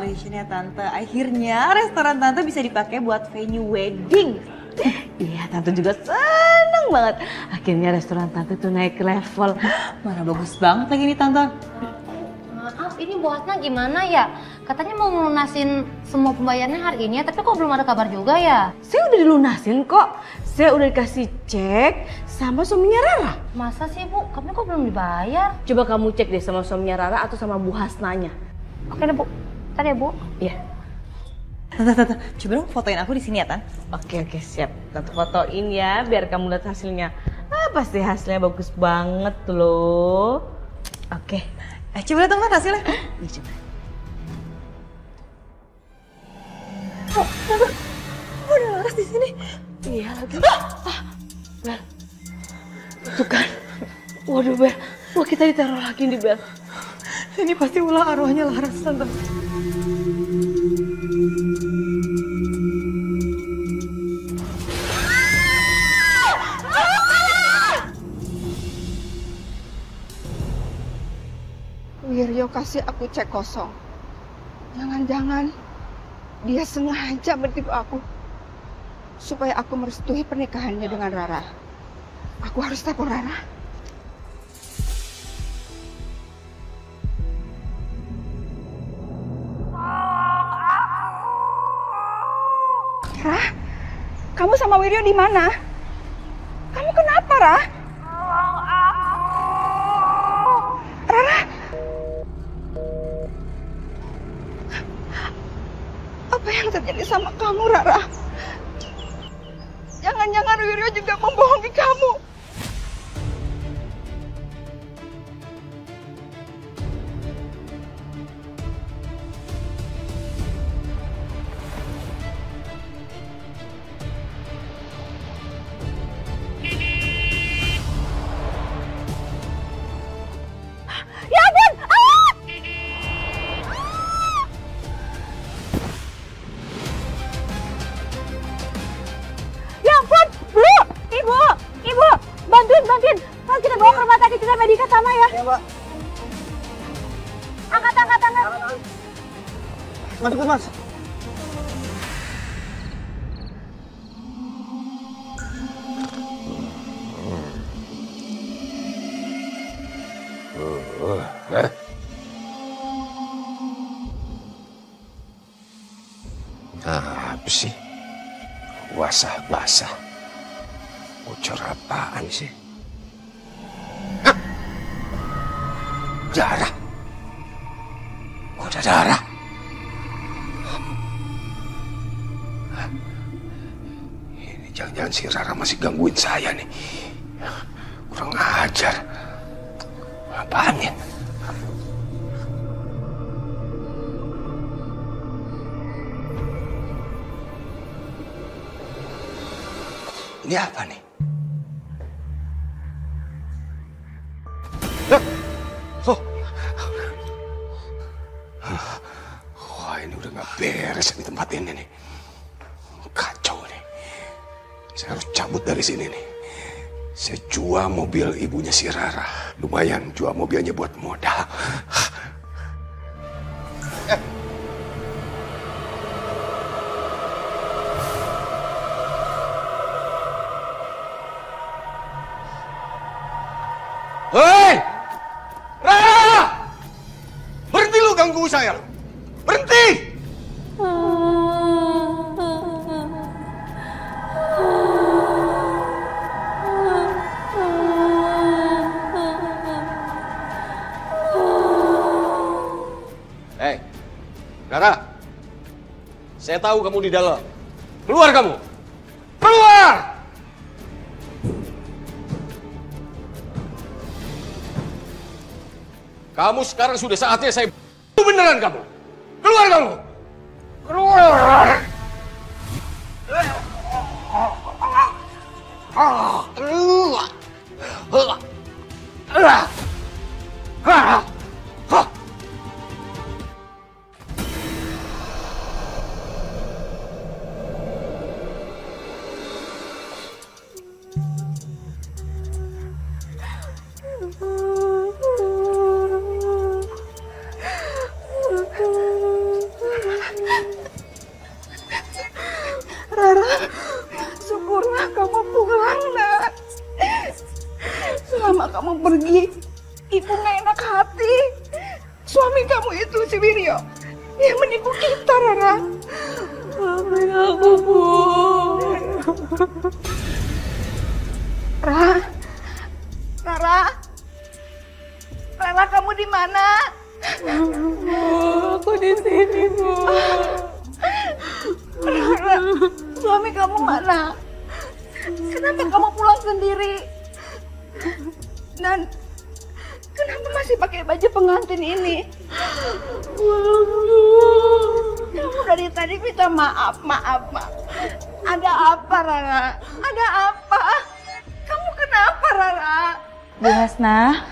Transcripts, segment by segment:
congratulations ya Tante. Akhirnya restoran Tante bisa dipakai buat venue wedding. Iya, Tante juga seneng banget. Akhirnya restoran Tante tuh naik ke level. Mana bagus banget lagi nih Tante. Maaf, ini Bu Hasna gimana ya? Katanya mau melunasin semua pembayarannya hari ini ya, tapi kok belum ada kabar juga ya? Saya udah dilunasin kok. Saya udah dikasih cek sama suaminya Rara. Masa sih Bu? Kami kok belum dibayar? Coba kamu cek deh sama suaminya Rara atau sama Bu Hasnanya. Oke deh Bu, ntar ya Bu. Iya. Tante, coba dong fotoin aku di sini ya Tan. Oke, siap. Tante fotoin ya biar kamu lihat hasilnya. Pasti hasilnya bagus banget loh. Oke. Coba lihat dong Tan hasilnya. Nih coba. Udah laras di sini. Iya lagi. Bel. Tuh kan. Waduh Bel. Wah kita ditaruh lagi nih Bel. Ini pasti ulah arwahnya Laras Tante. Wiryo kasih aku cek kosong. Jangan-jangan dia sengaja menipu aku supaya aku merestui pernikahannya dengan Rara. Aku harus telepon Rara. Rah, kamu sama Wiryo di mana? Kamu kenapa, Rah? Rara, apa yang terjadi sama kamu, Rara? Jangan-jangan Wiryo juga membohongi kamu. Ya ampun! Ya ampun! Bu! Ibu! Bantuin! Kalau kita bawa ke rumah sakit kita medika sama ya. Ya, Mbak. Angkat. Mas. Apa sih? Basah. Bocor apaan sih? Hah? Darah? Kok ada darah? Hah? Ini jangan-jangan si Rara masih gangguin saya nih. Kurang ajar. Apaan ya? Ini apa nih? Wah, ini udah gak beres di tempat ini nih. Kacau nih. Saya harus cabut dari sini nih. Saya jual mobil ibunya si Rara. Lumayan jual mobilnya buat modal. Hei! Rara! Berhenti lu ganggu saya lu! Berhenti! Hei! Rara! Saya tahu kamu di dalam. Keluar kamu! Keluar! Kamu sekarang sudah saatnya saya beneran kamu. Keluar kamu. Keluar. yang menipu kita, Rara. Maafin aku, Bu. Rara, kamu di mana? Bu, aku di sini, Bu. Rara, suami kamu mana? Kenapa kamu pulang sendiri? Dan kenapa masih pakai baju pengantin ini? Kamu dari tadi minta maaf. Ada apa, Rara? Ada apa? Kamu kenapa, Rara? Bu Hasna,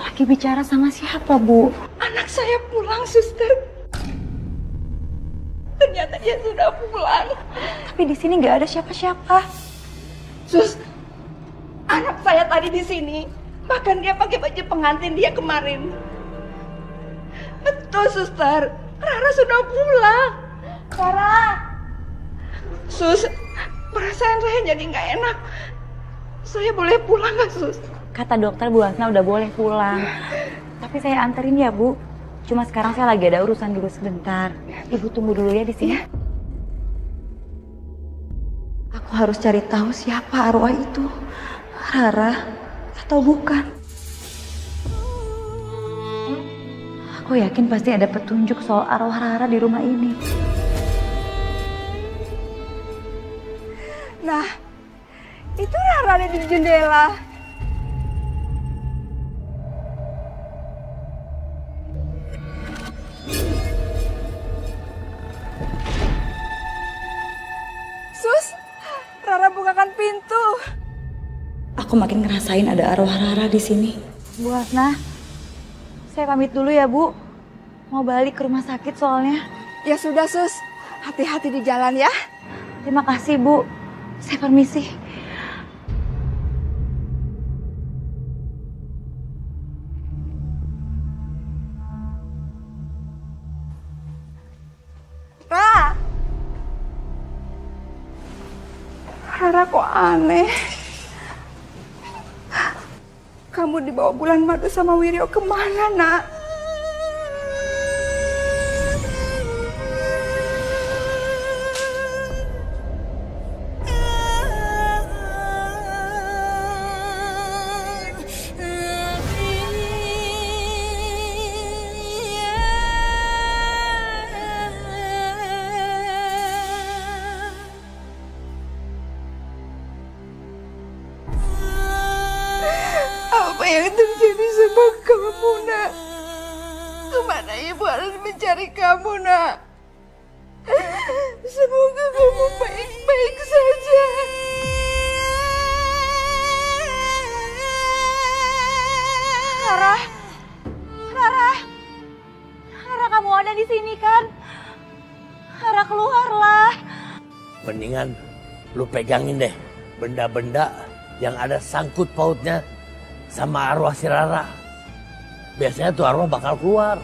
lagi bicara sama siapa, Bu? Anak saya pulang, suster. Ternyata dia sudah pulang. Tapi di sini nggak ada siapa-siapa. Sus, anak saya tadi di sini. Bahkan dia pakai baju pengantin dia kemarin. Betul, suster. Rara sudah pulang. Rara. Sus, perasaan saya jadi nggak enak. Saya boleh pulang nggak, Sus? Kata dokter Bu Hasna udah boleh pulang. Tapi saya anterin ya, Bu. Cuma sekarang saya lagi ada urusan dulu sebentar. Ibu tunggu dulu ya di sini. Aku harus cari tahu siapa arwah itu. Rara atau bukan. Aku yakin pasti ada petunjuk soal arwah Rara di rumah ini. Nah, itu Rara ada di jendela. Sus, Rara bukakan pintu. Aku makin ngerasain ada arwah Rara di sini. Bu Hasna, saya pamit dulu ya, Bu. Mau balik ke rumah sakit soalnya. Ya sudah, Sus. Hati-hati di jalan ya. Terima kasih, Bu. Saya permisi. Rara kok aneh. Kamu dibawa Bulan Madu sama Wiryo kemana, Nak? Apa yang terjadi sama kamu, Nak? Kemana Ibu harus mencari kamu, Nak? Semoga kamu baik-baik saja. Rara, kamu ada di sini kan? Rara, keluarlah. Mendingan lu pegangin deh benda-benda yang ada sangkut pautnya sama arwah si Rara. Biasanya tuh arwah bakal keluar.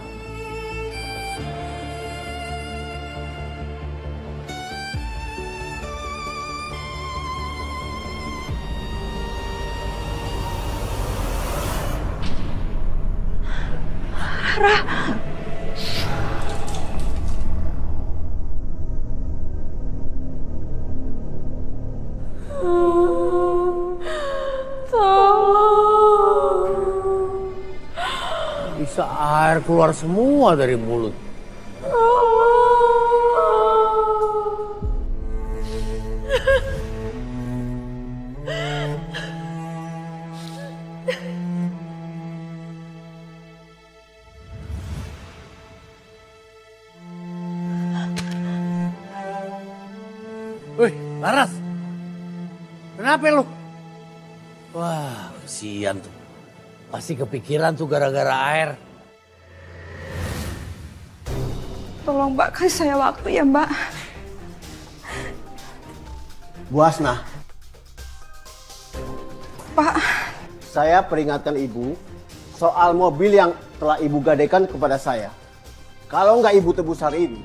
Bisa air keluar semua dari mulut. Wih, Laras. Kenapa lu? Wah, kesian tuh. Pasti kepikiran tuh gara-gara air. Tolong Mbak kasih saya waktu ya, Mbak. Bu Hasna, Pak, saya peringatkan Ibu soal mobil yang telah Ibu gadaikan kepada saya. Kalau nggak Ibu tebus hari ini,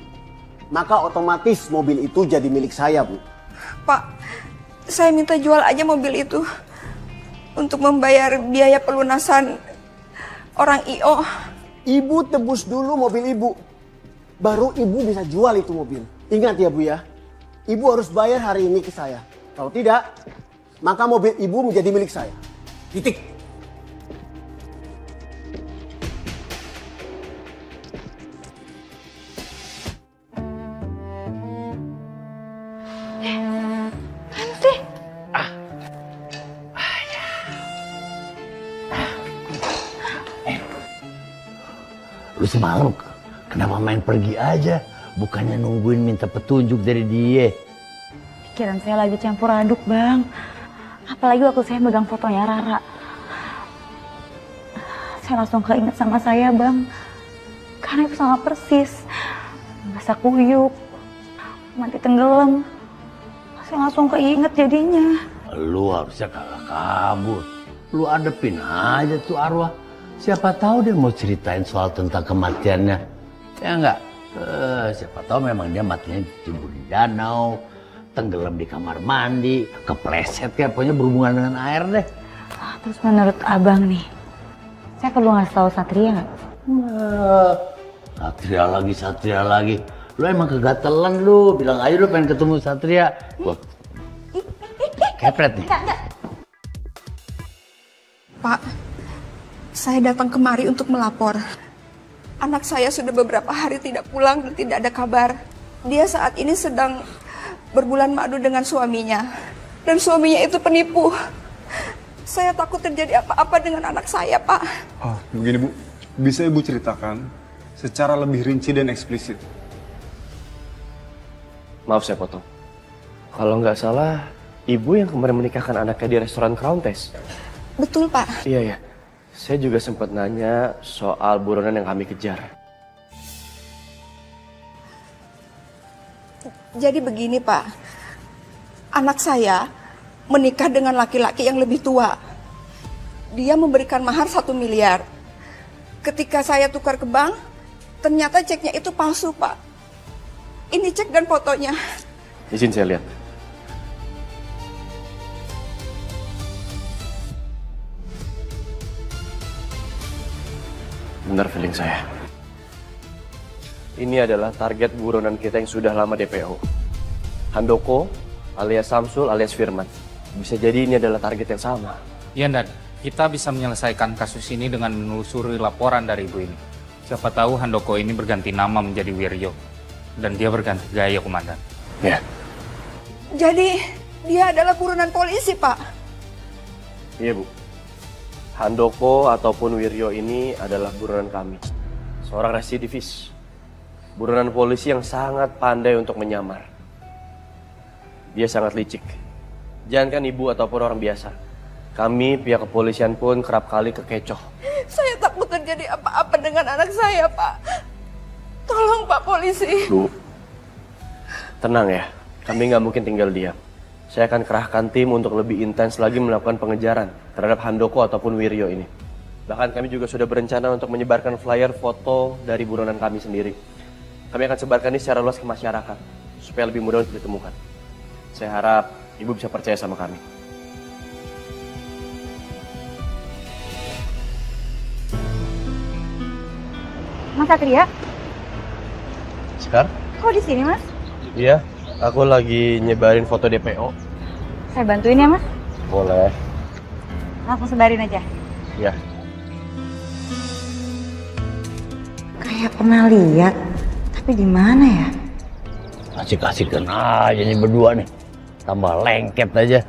maka otomatis mobil itu jadi milik saya, Bu. Pak, saya minta jual aja mobil itu untuk membayar biaya pelunasan orang IO Ibu tebus dulu mobil ibu. Baru ibu bisa jual itu mobil. Ingat ya Bu ya, ibu harus bayar hari ini ke saya. Kalau tidak, maka mobil ibu menjadi milik saya. Titik. Lu semalam kenapa main pergi aja? Bukannya nungguin minta petunjuk dari dia. Pikiran saya lagi campur aduk, Bang. Apalagi waktu saya megang fotonya Rara. Saya langsung keinget sama saya, Bang. Karena itu sama persis. Basah kuyup, mati tenggelam. Saya langsung keinget jadinya. Lu harusnya kagak kabur. Lu adepin aja tuh arwah. Siapa tahu dia mau ceritain soal tentang kematiannya. Ya enggak? Siapa tahu memang dia matinya dicebur di danau, tenggelam di kamar mandi, kepleset kayak pokoknya berhubungan dengan air deh. Terus menurut Abang nih, saya perlu ngasih tahu Satria nggak? Satria lagi. Lu emang kegatelan lu. Bilang aja lu pengen ketemu Satria. Gua kepret nih. Enggak. Pak, saya datang kemari untuk melapor. Anak saya sudah beberapa hari tidak pulang dan tidak ada kabar. Dia saat ini sedang berbulan madu dengan suaminya. Dan suaminya itu penipu. Saya takut terjadi apa-apa dengan anak saya, Pak. Oh, begini Bu. Bisa Ibu ceritakan secara lebih rinci dan eksplisit? Maaf saya potong. Kalau nggak salah, Ibu yang kemarin menikahkan anaknya di restoran Crown Test. Betul, Pak. Iya. Saya juga sempat nanya soal buronan yang kami kejar. Jadi begini, Pak. Anak saya menikah dengan laki-laki yang lebih tua. Dia memberikan mahar 1 miliar. Ketika saya tukar ke bank, ternyata ceknya itu palsu, Pak. Ini cek dan fotonya. Izin saya lihat. Benar feeling saya. Ini adalah target buronan kita yang sudah lama DPO. Handoko alias Samsul alias Firman. Bisa jadi ini adalah target yang sama. Iya, Dan. Kita bisa menyelesaikan kasus ini dengan menelusuri laporan dari ibu ini. Siapa tahu Handoko ini berganti nama menjadi Wiryo. Dan dia berganti gaya, Komandan. Ya. Jadi dia adalah buronan polisi, Pak. Iya, Bu. Handoko ataupun Wiryo ini adalah buronan kami. Seorang residivis. Buronan polisi yang sangat pandai untuk menyamar. Dia sangat licik. Jangankan ibu ataupun orang biasa. Kami pihak kepolisian pun kerap kali kekecoh. Saya takut terjadi apa-apa dengan anak saya, Pak. Tolong, Pak Polisi. Bu, tenang ya. Kami nggak mungkin tinggal diam. Saya akan kerahkan tim untuk lebih intens lagi melakukan pengejaran terhadap Handoko ataupun Wiryo ini. Bahkan kami juga sudah berencana untuk menyebarkan flyer foto dari buronan kami sendiri. Kami akan sebarkan ini secara luas ke masyarakat, supaya lebih mudah untuk ditemukan. Saya harap Ibu bisa percaya sama kami. Mas Satria? Sekar? Kok di sini, Mas? Iya, aku lagi nyebarin foto DPO. Saya bantuin ya, Mas? Boleh. Langsung sebarin aja. Ya. Kayak pernah lihat, tapi di mana ya? Asik-asikan aja nih berdua nih. Tambah lengket aja.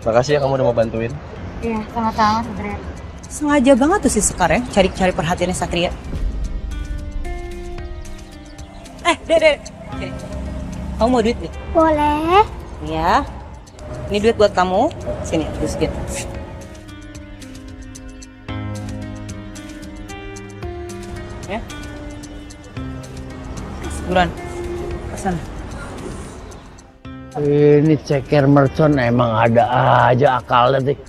Makasih ya kamu udah mau bantuin. Iya, sama-sama, Satria. Sengaja banget tuh si Sekar ya, cari-cari perhatiannya Satria. Dek. Sini. Kamu mau duit nih? Boleh. Iya. Ini duit buat kamu. Sini, sedikit. Ya. Buruan. Pesan. Ini ceker mercon emang ada aja akalnya, Dik.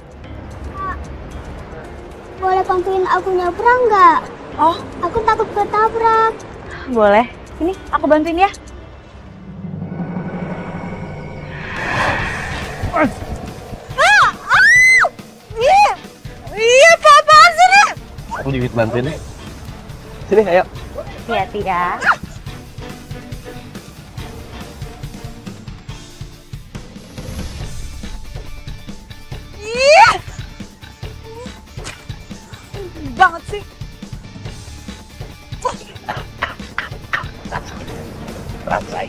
Boleh bantuin aku nyebrang nggak? Oh, Aku takut ketabrak. boleh. Sini, aku bantuin ya. Iya, apaan sih, Nek? Aku juga bantuin ya. Sini, ayo. Hati-hati ya. Ih! Banget sih. Rasain.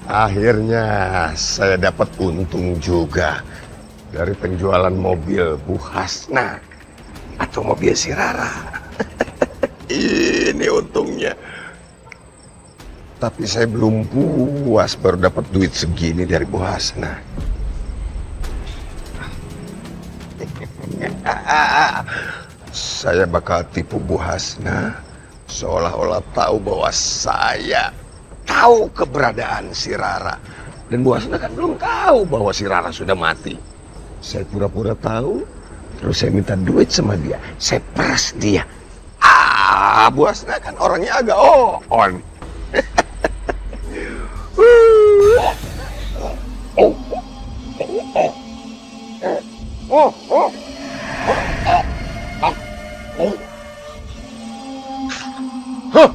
Akhirnya saya dapat untung juga dari penjualan mobil Bu Hasna atau mobil si Rara. Ini untungnya. Tapi saya belum puas baru dapat duit segini dari Bu Hasna. Saya bakal tipu Bu Hasna seolah-olah tahu bahwa saya tahu keberadaan si Rara. Dan Bu Hasna kan belum tahu bahwa si Rara sudah mati. Saya pura-pura tahu, terus saya minta duit sama dia. Saya peras dia. Bu Hasna kan orangnya agak on. Huh.